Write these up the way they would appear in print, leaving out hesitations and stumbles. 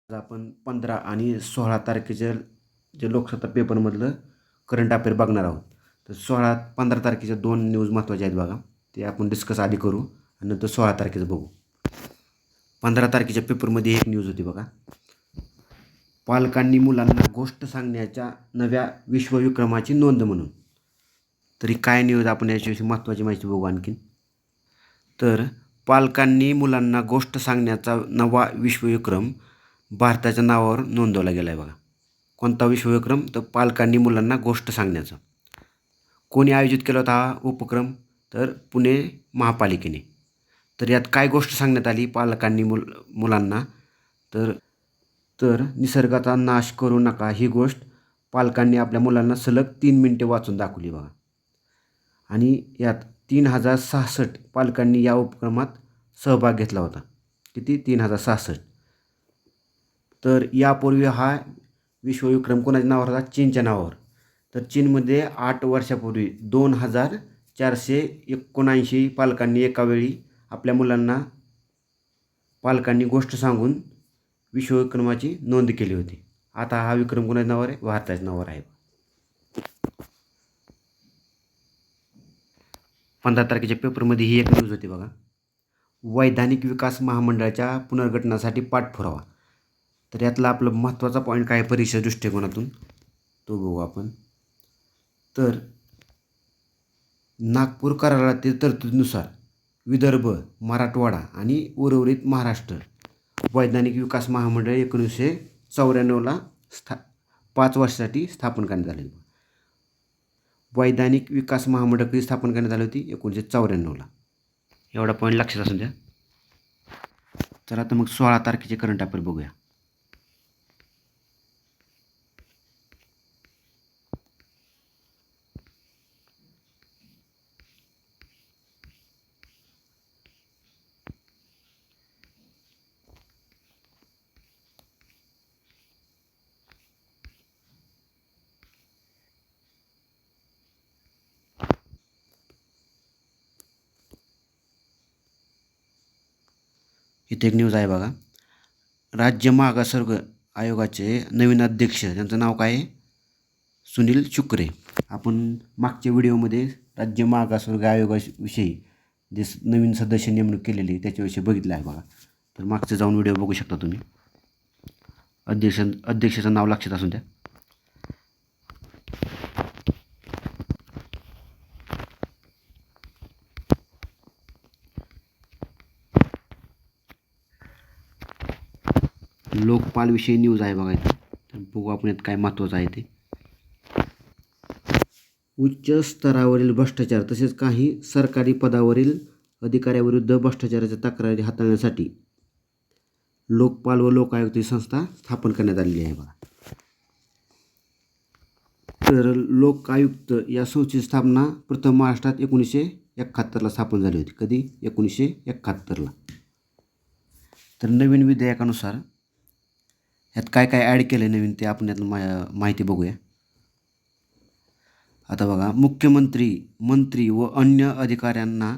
आज आपण 15 आणि 16 तारखेच्या जे लोकसत्ता पेपरमधलं करंट अफेअर बघणार आहोत. तर 15 तारखेच्या 2 न्यूज महत्त्वाच्या आहेत बघा. ते आपण डिस्कस आधी करू आणि नंतर 16 तारखेचं बघू. 15 तारखेच्या पेपरमध्ये एक न्यूज होती बघा. पालकांनी मुलांना गोष्ट सांगण्याच्या नव्या विश्वविक्रमाची नोंद म्हणून. तरी काय न्यूज आपण याच्याविषयी महत्त्वाची माहिती बघू आणखीन. तर पालकांनी मुलांना गोष्ट सांगण्याचा नवा विश्वविक्रम भारताच्या नावावर नोंदवला गेला आहे बघा. कोणता विश्वविक्रम? तर पालकांनी मुलांना गोष्ट सांगण्याचा. कोणी आयोजित केला होता हा उपक्रम? तर पुणे महापालिकेने. तर यात काय गोष्ट सांगण्यात आली पालकांनी मुलांना? तर निसर्गाचा नाश करू नका ही गोष्ट पालकांनी आपल्या मुलांना सलग 3 मिनिटे वाचून दाखवली बघा. आणि यात 3066 पालकांनी या उपक्रमात सहभाग घेतला होता. किती? 3066. तर यापूर्वी हा विश्वविक्रम कोणाच्या नावावर होता? चीनच्या नावावर. तर चीनमध्ये 8 वर्षापूर्वी 2479 पालकांनी एका वेळी आपल्या मुलांना पालकांनी गोष्ट सांगून विश्वविक्रमाची नोंद केली होती. आता हा विक्रम कोणाच्या नावावर आहे? भारताच्या नावावर आहे. 15 तारखेच्या पेपरमध्ये ही एक न्यूज होती बघा. वैधानिक विकास महामंडळाच्या पुनर्गठनासाठी पाठपुरावा. तर यातला आपलं महत्त्वाचा पॉईंट काय परीक्षा दृष्टिकोनातून तो बघू आपण. तर नागपूर करारातील तरतुदीनुसार विदर्भ, मराठवाडा आणि उर्वरित महाराष्ट्र वैधानिक विकास महामंडळ 1994ला 5 वर्षासाठी स्थापन करण्यात आले. वैधानिक विकास महामंडळ कधी स्थापन करण्यात आली होती? 1994ला. एवढा पॉईंट लक्षात असू द्या. तर आता मग 16 तारखेचे करंट अफेअर बघूया. इथे एक न्यूज आहे बघा. राज्य मागासवर्ग आयोगाचे नवीन अध्यक्ष, त्यांचं नाव काय आहे? सुनील शुक्रे. आपण मागच्या व्हिडिओमध्ये राज्य मागासवर्ग आयोगाविषयी जे नवीन सदस्य नेमणूक केलेली त्याच्याविषयी बघितलं आहे बघा. तर मागचं जाऊन व्हिडिओ बघू शकता तुम्ही. अध्यक्षाचं नाव लक्षात असून द्या. लोकपालविषयी न्यूज आहे बघा इथं. तर बघू आपण यात काय महत्त्वाचं आहे ते. उच्च स्तरावरील भ्रष्टाचार तसेच काही सरकारी पदावरील अधिकाऱ्याविरुद्ध भ्रष्टाचाराच्या तक्रारी हाताळण्यासाठी लोकपाल व लोकायुक्त ही संस्था स्थापन करण्यात आलेली आहे बघा. तर लोकायुक्त या संस्थेची स्थापना प्रथम महाराष्ट्रात 1971ला स्थापन झाली होती. कधी? 1971ला. तर नवीन विधेयकानुसार ह्यात काय काय ॲड केलं आहे नवीन ते आपण यात माहिती बघूया. आता बघा, मुख्यमंत्री, मंत्री व अन्य अधिकाऱ्यांना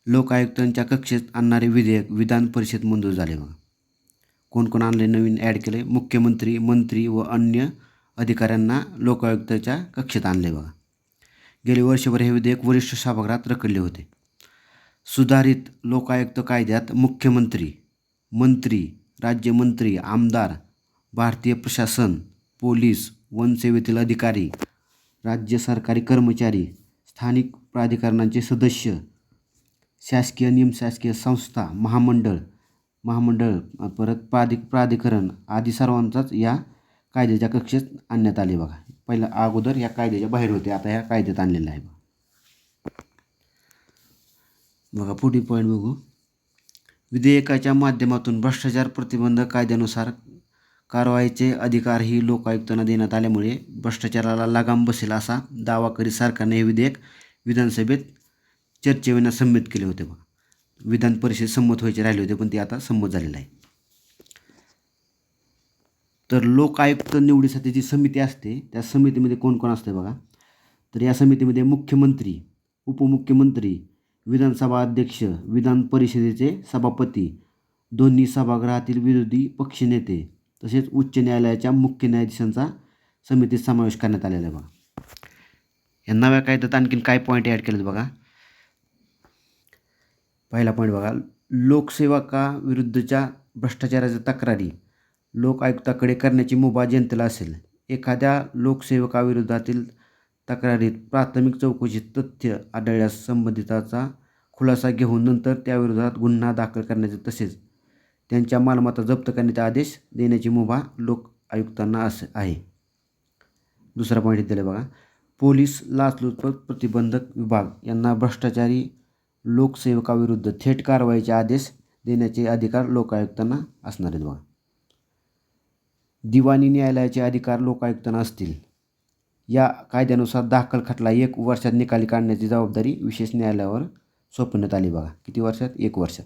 लोकायुक्तांच्या कक्षेत आणणारे विधेयक विधान परिषद मंजूर झाले बघा. कोण कोण आणले नवीन ॲड केले? मुख्यमंत्री, मंत्री व अन्य अधिकाऱ्यांना लोकायुक्ताच्या कक्षेत आणले बघा. गेले वर्षभर हे विधेयक वरिष्ठ सभागृहात रखडले होते. सुधारित लोकायुक्त कायद्यात मुख्यमंत्री, मंत्री, राज्यमंत्री, आमदार, भारतीय प्रशासन, पोलीस, वनसेवेतील अधिकारी, राज्य सरकारी कर्मचारी, स्थानिक प्राधिकरणांचे सदस्य, शासकीय निमशासकीय संस्था, महामंडळ परत प्राधिकरण आदी सर्वांचाच या कायद्याच्या कक्षेत आणण्यात आले बघा. पहिला अगोदर या कायद्याच्या बाहेर होते, आता या कायद्यात आणलेलं आहे बघा. पुढील पॉईंट बघू. विधेयकाच्या माध्यमातून भ्रष्टाचार प्रतिबंध कायद्यानुसार कारवाईचे अधिकारही लोकायुक्तांना देण्यात आल्यामुळे भ्रष्टाचाराला लगाम बसेल असा दावा करीत सरकारने हे विधेयक विधानसभेत चर्चेविना संमत केले होते बघा. विधान परिषद संमत व्हायचे राहिले होते, पण ते आता संमत झालेलं आहे. तर लोकायुक्त निवडीसाठी जी समिती असते त्या समितीमध्ये कोण कोण असते बघा. तर या समितीमध्ये मुख्यमंत्री, उपमुख्यमंत्री, विधानसभा अध्यक्ष, विधान परिषदेचे सभापती, दोन्ही सभागृहातील विरोधी पक्षनेते, तसेच उच्च न्यायालयाच्या मुख्य न्यायाधीशांचा समितीत समावेश करण्यात आलेला आहे बघा. या नव्या कायद्यात आणखीन काय पॉईंट ॲड केलेत बघा. पहिला पॉईंट बघा, लोकसेवकाविरुद्धच्या भ्रष्टाचाराच्या तक्रारी लोक आयुक्ताकडे करण्याची मुभा जनतेला असेल. एखाद्या लोकसेवकाविरोधातील तक्रारीत प्राथमिक चौकशीत तथ्य आढळल्यास संबंधिताचा खुलासा घेऊन नंतर त्याविरोधात गुन्हा दाखल करण्याचे तसेच त्यांच्या मालमत्ता जप्त करण्याचे आदेश देण्याची मुभा लोक आयुक्तांना आहे. दुसरा पॉईंट दिला बघा, पोलीस लाचलुचपत प्रतिबंधक विभाग यांना भ्रष्टाचारी लोकसेवकाविरुद्ध थेट कारवाईचे आदेश देण्याचे अधिकार लोकायुक्तांना असणार आहेत बघा. दिवाणी न्यायालयाचे अधिकार लोकायुक्तांना असतील. या कायद्यानुसार दाखल खटला 1 वर्षात निकाली काढण्याची जबाबदारी विशेष न्यायालयावर सोपवण्यात आली बघा. किती वर्षात? 1 वर्षात.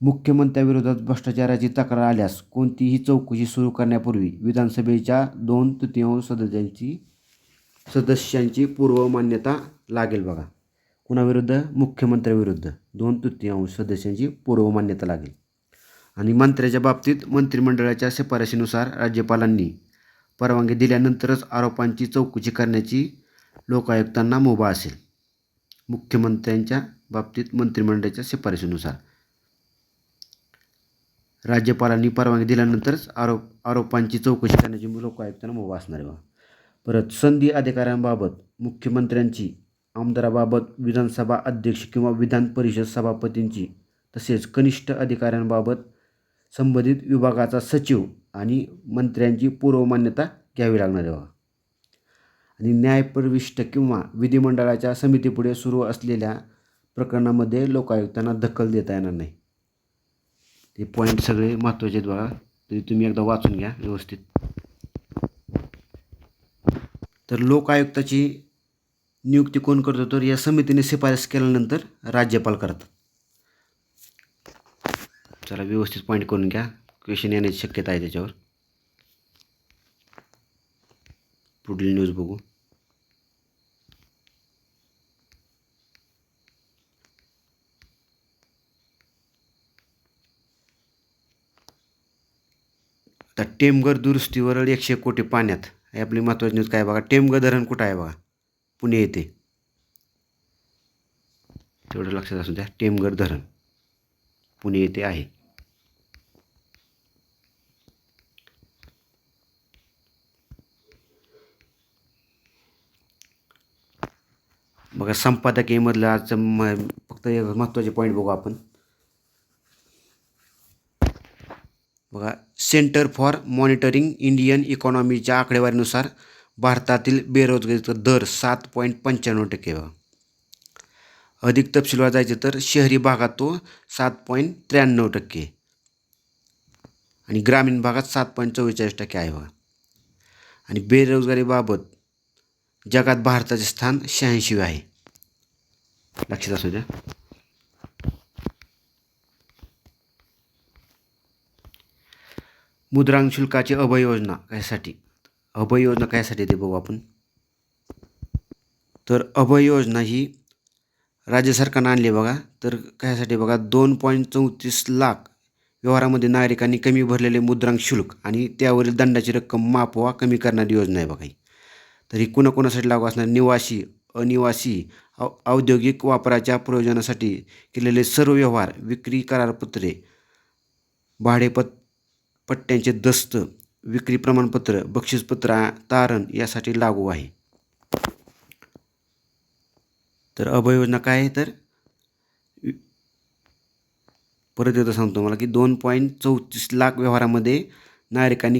मुख्यमंत्र्याविरोधात भ्रष्टाचाराची तक्रार आल्यास कोणतीही चौकशी सुरू करण्यापूर्वी विधानसभेच्या 2/3 सदस्यांची पूर्व मान्यता लागेल बघा. कुणाविरुद्ध? मुख्यमंत्र्याविरुद्ध 2/3 सदस्यांची पूर्व मान्यता लागेल. आणि मंत्र्याच्या बाबतीत मंत्रिमंडळाच्या शिफारशीनुसार राज्यपालांनी परवानगी दिल्यानंतरच आरोपांची चौकशी करण्याची लोकायुक्तांना मुभा असेल. मुख्यमंत्र्यांच्या बाबतीत मंत्रिमंडळाच्या शिफारशीनुसार राज्यपालांनी परवानगी दिल्यानंतरच आरोपांची चौकशी करण्याची लोकायुक्तांना मुभा असणार आहे. परत संधी अधिकाऱ्यांबाबत मुख्यमंत्र्यांची, आमदाराबाबत विधानसभा अध्यक्ष किंवा विधान परिषद सभापतींची, तसेच कनिष्ठ अधिकाऱ्यांबाबत संबंधित विभागाचा सचिव आणि मंत्र्यांची पूर्व मान्यता घ्यावी लागणार आहे. आणि न्यायप्रविष्ट किंवा विधिमंडळाच्या समितीपुढे सुरू असलेल्या प्रकरणामध्ये लोकायुक्तांना दखल देता येणार नाही. ते पॉईंट सगळे महत्त्वाचे आहेत बघा. तरी तुम्ही एकदा वाचून घ्या व्यवस्थित. तर लोकायुक्ताची नियुक्ती कोण करतो? तर या समितीने शिफारस केल्यानंतर राज्यपाल करतात. चला व्यवस्थित पॉईंट करून घ्या, क्वेश्चन येण्याची शक्यता आहे त्याच्यावर. पुढील न्यूज बघू. आता टेमघर दुरुस्तीवर 100 कोटी पाण्यात. हे आपली महत्त्वाची न्यूज काय बघा. टेमघर धरण कुठं आहे बघा? पुणे येथे. तेवढं लक्षात असू द्या. टेमघर धरण पुणे येथे आहे. बघा संपादकीयमधलं आजचं फक्त एक महत्त्वाचे पॉईंट बघू आपण. बघा, सेंटर फॉर मॉनिटरिंग इंडियन इकॉनॉमीच्या आकडेवारीनुसार भारतातील बेरोजगारीचा दर 7.95% बघा. अधिक तपशीलवार जायचे तर शहरी भागात तो 7.93% आणि ग्रामीण भागात 7.44% आहे बघा. आणि बेरोजगारीबाबत जगात भारताचे स्थान 86 आहे. लक्षात असू द्या. मुद्रांक शुल्काची अभय योजना कशासाठी? अभय योजना कशासाठी ते बघू आपण. तर अभय योजना ही राज्य सरकारनं आणली बघा. तर कशासाठी बघा, 2.34 लाख व्यवहारामध्ये नागरिकांनी कमी भरलेले मुद्रांक शुल्क आणि त्यावरील दंडाची रक्कम माफ वा कमी करणारी योजना आहे बघा ही. तर ही कुणाकुणासाठी लागू असणार? निवासी, अनिवासी, औद्योगिक वापराच्या प्रयोजनासाठी केलेले सर्व व्यवहार, विक्री करारपत्रे, पट्ट्यांचे दस्त, विक्री प्रमाणपत्र, बक्षीसपत्र, तारण यासाठी लागू आहे. तर अभय योजना काय आहे? तर परत एकदा सांगतो मला की 2.34 लाख व्यवहारामध्ये नागरिकांनी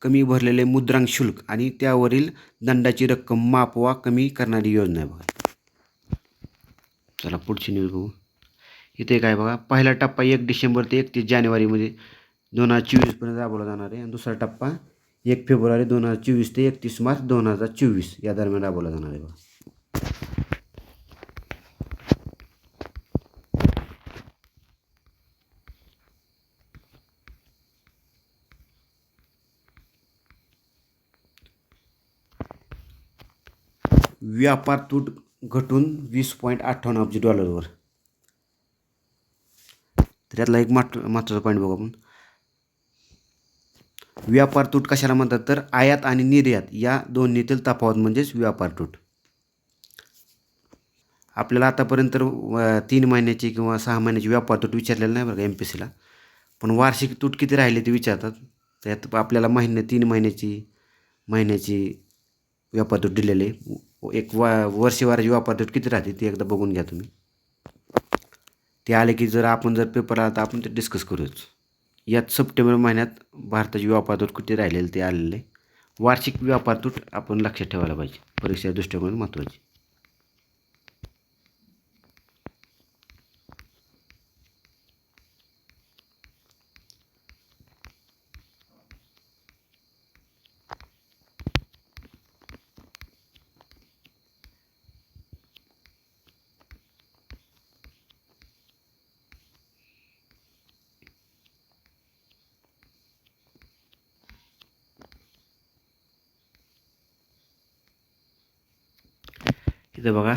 कमी भरलेले मुद्रांक शुल्क आणि त्यावरील दंडाची रक्कम माफ वा कमी करणारी योजना आहे बघा. चला पुढची न्यूज बघू. इथे काय बघा, पहिला टप्पा 1 डिसेंबर ते 31 जानेवारीमध्ये 2024 राबवला जाणार आहे. आणि दुसरा टप्पा 1 फेब्रुवारी 2024 ते 31 मार्च 2024 या दरम्यान राबवला जाणार आहे बघा. व्यापार तूट घटून $20.58 अब्ज. तर यातला एक महत्त्वाचा पॉईंट बघू आपण. व्यापार तूट कशाला म्हणतात, तर आयात आणि निर्यात या दोन्हीतील तफावत म्हणजेच व्यापार तूट. आपल्याला आतापर्यंत 3 महिन्याची किंवा 6 महिन्याची व्यापार तूट विचारलेलं नाही बरं का MPSCला. पण वार्षिक तूट किती राहिले ते विचारतात. त्यात आपल्याला 3 महिन्याची व्यापार तूट दिलेली आहे. एक वर्षभराची व्यापार तूट किती राहते ते एकदा बघून घ्या तुम्ही. ते आले की जर पेपर आला तर आपण ते डिस्कस करूच. यात सप्टेंबर महिन्यात भारताची व्यापार तूट किती राहिलेली ते आलेले. वार्षिक व्यापार तूट आपण लक्षात ठेवायला पाहिजे, परीक्षेच्या दृष्टिकोनातून महत्त्वाची. इथं बघा,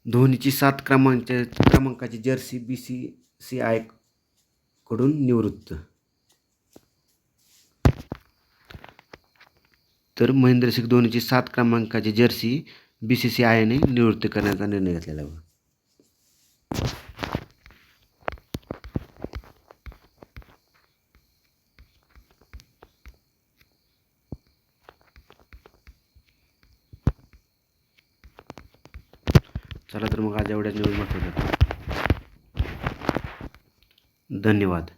धोनीची 7 क्रमांकाची जर्सी BCCI कडून निवृत्त. तर महेंद्रसिंग धोनीची 7 क्रमांकाची जर्सी BCCIने निवृत्त करण्याचा निर्णय घेतलेला आहे. चला तर मग आज एवढ्याच न्यूज महत्त्वाच्या. धन्यवाद.